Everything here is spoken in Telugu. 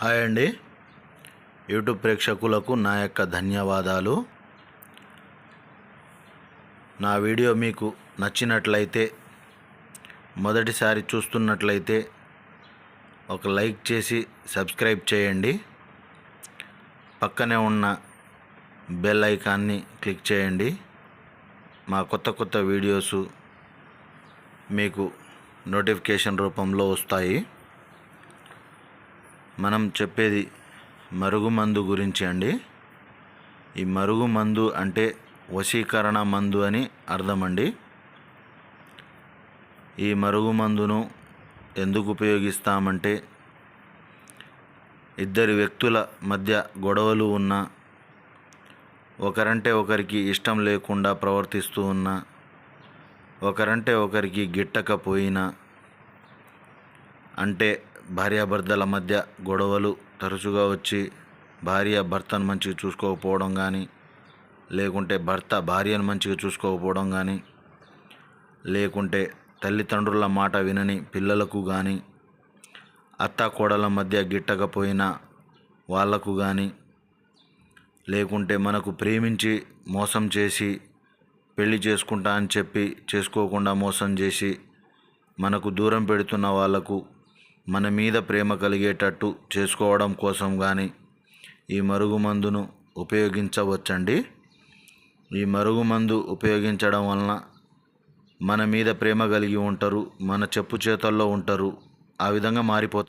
హాయ్ అండి. యూట్యూబ్ ప్రేక్షకులకు నా యొక్క ధన్యవాదాలు. నా వీడియో మీకు నచ్చినట్లయితే, మొదటిసారి చూస్తున్నట్లయితే ఒక లైక్ చేసి సబ్స్క్రైబ్ చేయండి. పక్కనే ఉన్న బెల్ ఐకాన్ని క్లిక్ చేయండి. మా కొత్త వీడియోస్ మీకు నోటిఫికేషన్ రూపంలో వస్తాయి. మనం చెప్పేది మరుగుమందు గురించి అండి. ఈ మరుగుమందు అంటే వశీకరణ మందు అని అర్థమండి. ఈ మరుగుమందును ఎందుకు ఉపయోగిస్తామంటే, ఇద్దరు వ్యక్తుల మధ్య గొడవలు ఉన్నా, ఒకరంటే ఒకరికి ఇష్టం లేకుండా ప్రవర్తిస్తూ ఉన్నా, ఒకరంటే ఒకరికి గిట్టకపోయినా, అంటే భార్యాభర్తల మధ్య గొడవలు తరచుగా వచ్చి భార్య భర్తను మంచిగా చూసుకోకపోవడం కానీ, లేకుంటే భర్త భార్యను మంచిగా చూసుకోకపోవడం కానీ, లేకుంటే తల్లిదండ్రుల మాట వినని పిల్లలకు కానీ, అత్త కోడల మధ్య గిట్టకపోయినా వాళ్లకు కానీ, లేకుంటే మనకు ప్రేమించి మోసం చేసి పెళ్లి చేసుకుంటా అని చెప్పి చేసుకోకుండా మోసం చేసి మనకు దూరం పెడుతున్న వాళ్లకు మన మీద ప్రేమ కలిగేటట్టు చేసుకోవడం కోసం కానీ ఈ మరుగుమందును ఉపయోగించవచ్చండి. ఈ మరుగుమందు ఉపయోగించడం వలన మన మీద ప్రేమ కలిగి ఉంటారు, మన చెప్పు చేతల్లో ఉంటారు, ఆ విధంగా మారిపోతారు.